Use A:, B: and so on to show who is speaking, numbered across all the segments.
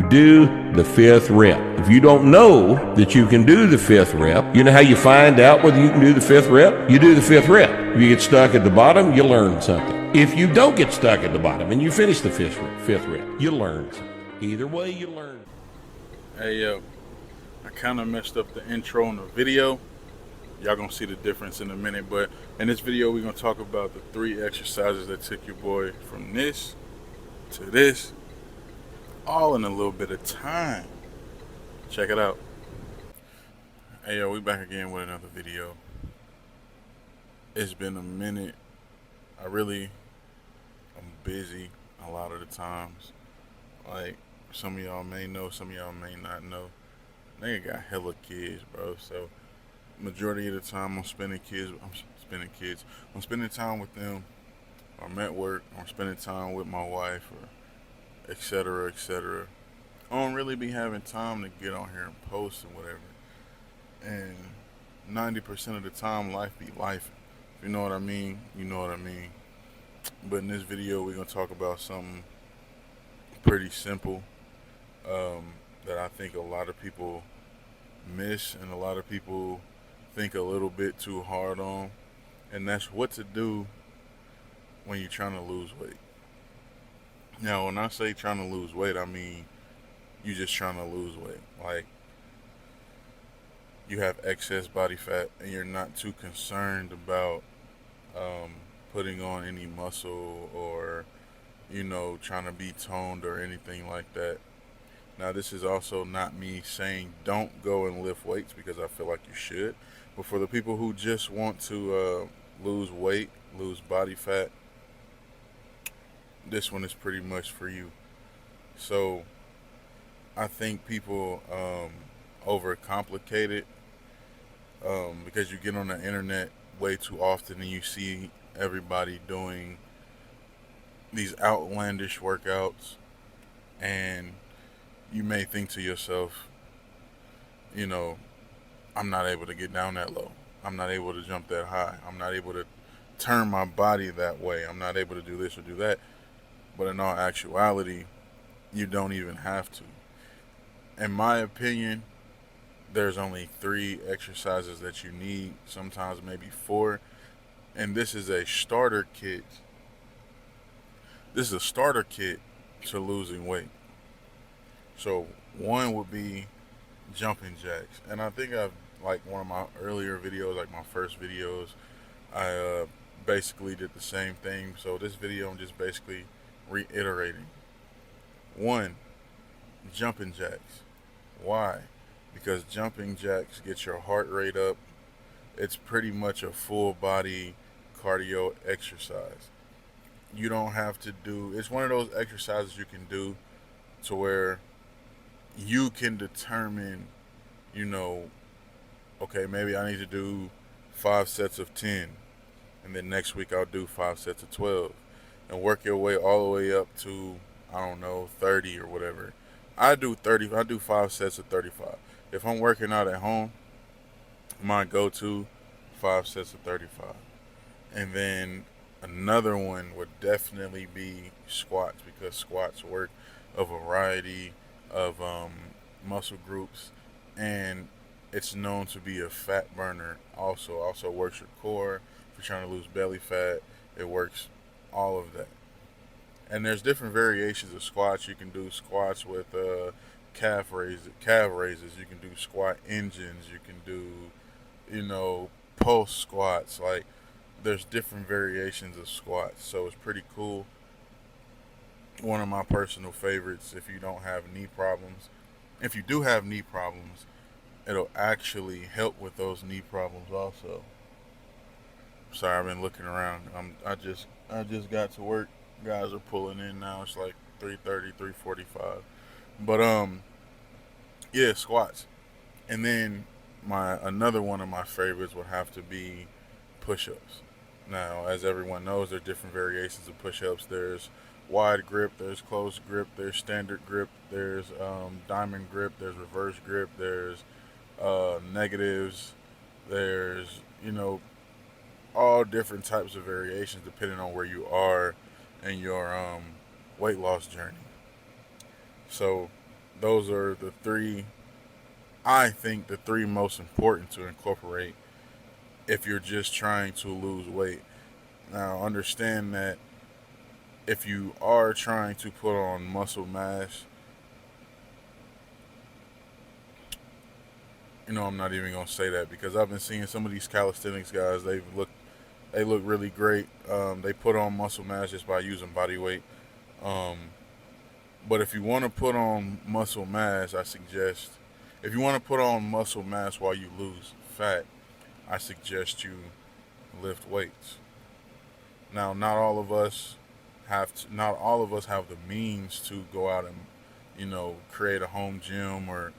A: do the 5th rep. If you don't know that you can do the 5th rep, you know how you find out whether you can do the 5th rep? You do the 5th rep. If you get stuck at the bottom, you learn something. If you don't get stuck at the bottom and you finish the 5th rep, you learn something. Either way, you learn.
B: Hey yo, I kind of messed up the intro on the video. Y'all gonna see the difference in a minute, but in this video we're gonna talk about the 3 exercises that took your boy from this to this, all in a little bit of time. Check it out. Hey yo, we back again with another video. It's been a minute. I'm busy a lot of the times. Like, some of y'all may know, some of y'all may not know. Nigga got hella kids, bro. So majority of the time I'm spending time with them. I'm at work, I'm spending time with my wife, or etc. etc. I don't really be having time to get on here and post and whatever. And 90% of the time life be life. If you know what I mean, you know what I mean. But in this video we're gonna talk about something pretty simple, that I think a lot of people miss and a lot of people think a little bit too hard on, and that's what to do when you're trying to lose weight. Now, when I say trying to lose weight, I mean you just trying to lose weight. Like, you have excess body fat and you're not too concerned about putting on any muscle or, trying to be toned or anything like that. Now, this is also not me saying don't go and lift weights, because I feel like you should. But for the people who just want to lose weight, lose body fat, this one is pretty much for you. So I think people overcomplicate it, because you get on the internet way too often and you see everybody doing these outlandish workouts, and you may think to yourself, I'm not able to get down that low. I'm not able to jump that high. I'm not able to turn my body that way. I'm not able to do this or do that. But in all actuality, you don't even have to. In my opinion, there's only 3 exercises that you need, sometimes maybe 4. And this is a starter kit. This is a starter kit to losing weight. So one would be jumping jacks. And I think like one of my earlier videos, like my first videos, I basically did the same thing. So this video I'm just basically reiterating. 1, jumping jacks. Why? Because jumping jacks get your heart rate up. It's pretty much a full body cardio exercise. You don't have to do, it's one of those exercises you can do to where you can determine, okay, maybe I need to do 5 sets of 10, and then next week I'll do 5 sets of 12, and work your way all the way up to, I don't know, 30 or whatever. I do 5 sets of 35. If I'm working out at home, my go-to, 5 sets of 35. And then another one would definitely be squats, because squats work a variety of muscle groups, and it's known to be a fat burner. Also works your core. If you're trying to lose belly fat, it works all of that. And there's different variations of squats. You can do squats with calf raises. You can do squat engines. You can do, pulse squats. Like, there's different variations of squats. So it's pretty cool. One of my personal favorites, if you don't have knee problems. If you do have knee problems, it'll actually help with those knee problems also. Sorry, I've been looking around. I just got to work. Guys are pulling in now. It's like 3:30, 3:45. But yeah, squats. And then another one of my favorites would have to be push-ups. Now, as everyone knows, there are different variations of push-ups. There's wide grip, there's closed grip, there's standard grip, there's diamond grip, there's reverse grip, there's negatives, there's, all different types of variations depending on where you are in your weight loss journey. So Those are the three, I think, the three most important to incorporate if you're just trying to lose weight. Now, understand that if you are trying to put on muscle mass, I'm not even gonna say that because I've been seeing some of these calisthenics guys. They look really great. They put on muscle mass just by using body weight. Um, but if you want to put on muscle mass, I suggest if you want to put on muscle mass while you lose fat, I suggest you lift weights. Now, not all of us have the means to go out and, create a home gym or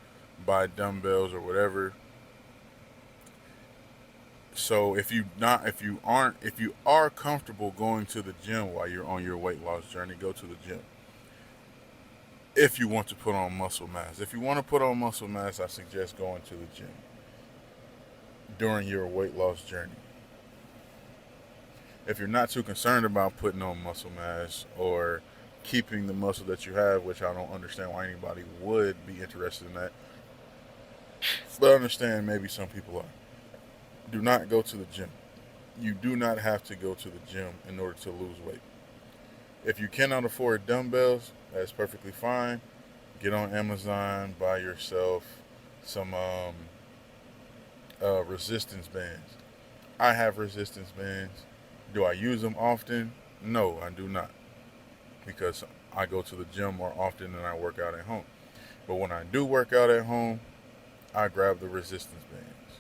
B: buy dumbbells or whatever. So if you are comfortable going to the gym while you're on your weight loss journey, go to the gym. If you want to put on muscle mass, if you want to put on muscle mass, I suggest going to the gym during your weight loss journey. If you're not too concerned about putting on muscle mass or keeping the muscle that you have, which I don't understand why anybody would be interested in that, but I understand maybe some people are. Do not go to the gym. You do not have to go to the gym in order to lose weight. If you cannot afford dumbbells, that's perfectly fine. Get on Amazon, buy yourself some resistance bands. I have resistance bands. Do I use them often? No, I do not, because I go to the gym more often than I work out at home. But when I do work out at home, I grab the resistance bands.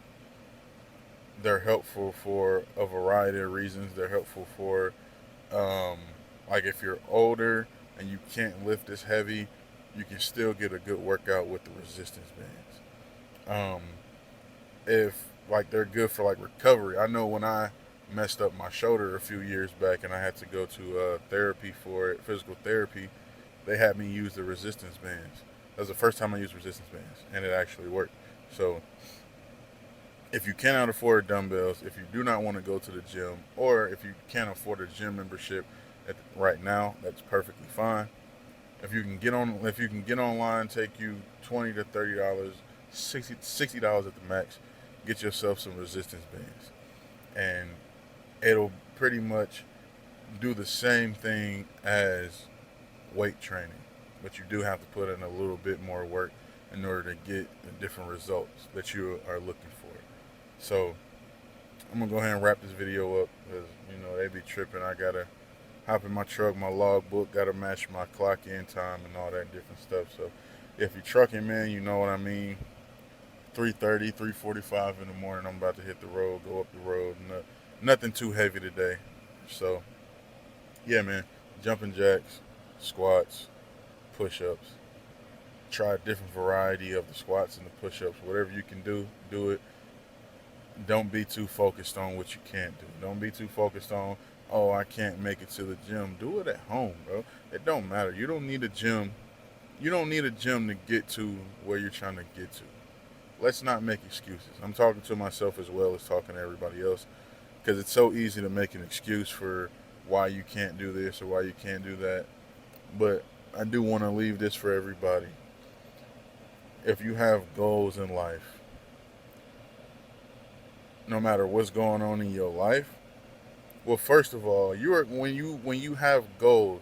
B: They're helpful for a variety of reasons. They're helpful for, um, like if you're older and you can't lift as heavy, you can still get a good workout with the resistance bands. Um, if like they're good for like recovery. I know when I messed up my shoulder a few years back and I had to go to therapy for it, physical therapy, they had me use the resistance bands. That was the first time I used resistance bands, and it actually worked. So if you cannot afford dumbbells, if you do not want to go to the gym, or if you can't afford a gym membership right now, that's perfectly fine. If you can get online, take you $20 to $30, $60 at the max. Get yourself some resistance bands, and it'll pretty much do the same thing as weight training, but you do have to put in a little bit more work in order to get the different results that you are looking for. So I'm gonna go ahead and wrap this video up because they be tripping. I gotta hop in my truck, my logbook, gotta match my clock in time and all that different stuff. So if you're trucking, man, you know what I mean. 3:30, 3:45 in the morning, I'm about to hit the road, go up the road. Nothing too heavy today. So yeah, man, jumping jacks, squats, push-ups. Try a different variety of the squats and the push-ups. Whatever you can do, do it. Don't be too focused on what you can't do. Don't be too focused on, oh, I can't make it to the gym. Do it at home, bro. It don't matter. You don't need a gym. You don't need a gym to get to where you're trying to get to. Let's not make excuses. I'm talking to myself as well as talking to everybody else because it's so easy to make an excuse for why you can't do this or why you can't do that. But I do want to leave this for everybody. If you have goals in life, no matter what's going on in your life, well, first of all, when you have goals,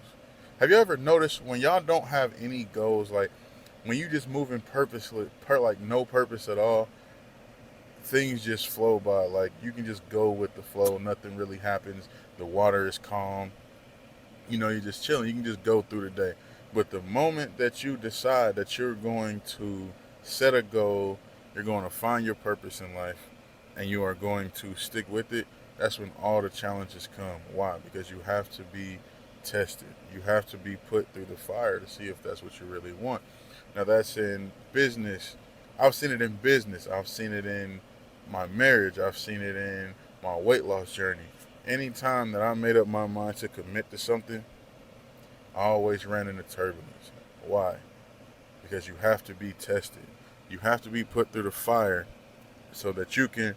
B: have you ever noticed when y'all don't have any goals, like when you just moving purposely, like no purpose at all, things just flow by. Like you can just go with the flow. Nothing really happens. The water is calm. You're just chilling. You can just go through the day. But the moment that you decide that you're going to set a goal, you're going to find your purpose in life, and you are going to stick with it, that's when all the challenges come. Why? Because you have to be tested. You have to be put through the fire to see if that's what you really want. Now, that's in business. I've seen it in business. I've seen it in my marriage. I've seen it in my weight loss journey. Anytime that I made up my mind to commit to something, I always ran into turbulence. Why? Because you have to be tested. You have to be put through the fire so that you can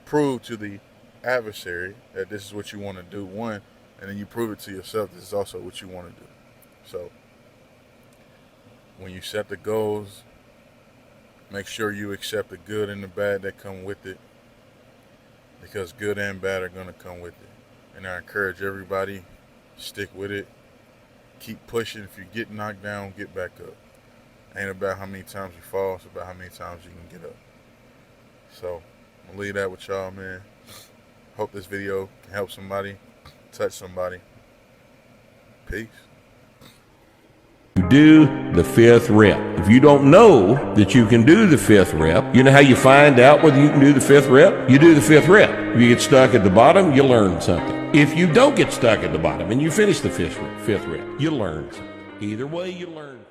B: prove to the adversary that this is what you want to do, one, and then you prove it to yourself this is also what you want to do. So when you set the goals, make sure you accept the good and the bad that come with it, because good and bad are going to come with it. And I encourage everybody, stick with it. Keep pushing. If you get knocked down, get back up. Ain't about how many times you fall, it's about how many times you can get up. So, I'm going to leave that with y'all, man. Hope this video can help somebody, touch somebody. Peace.
A: You do the fifth rep. If you don't know that you can do the fifth rep, you know how you find out whether you can do the fifth rep? You do the fifth rep. If you get stuck at the bottom, you learn something. If you don't get stuck at the bottom and you finish the fifth rep, you learn something. Either way, you learn.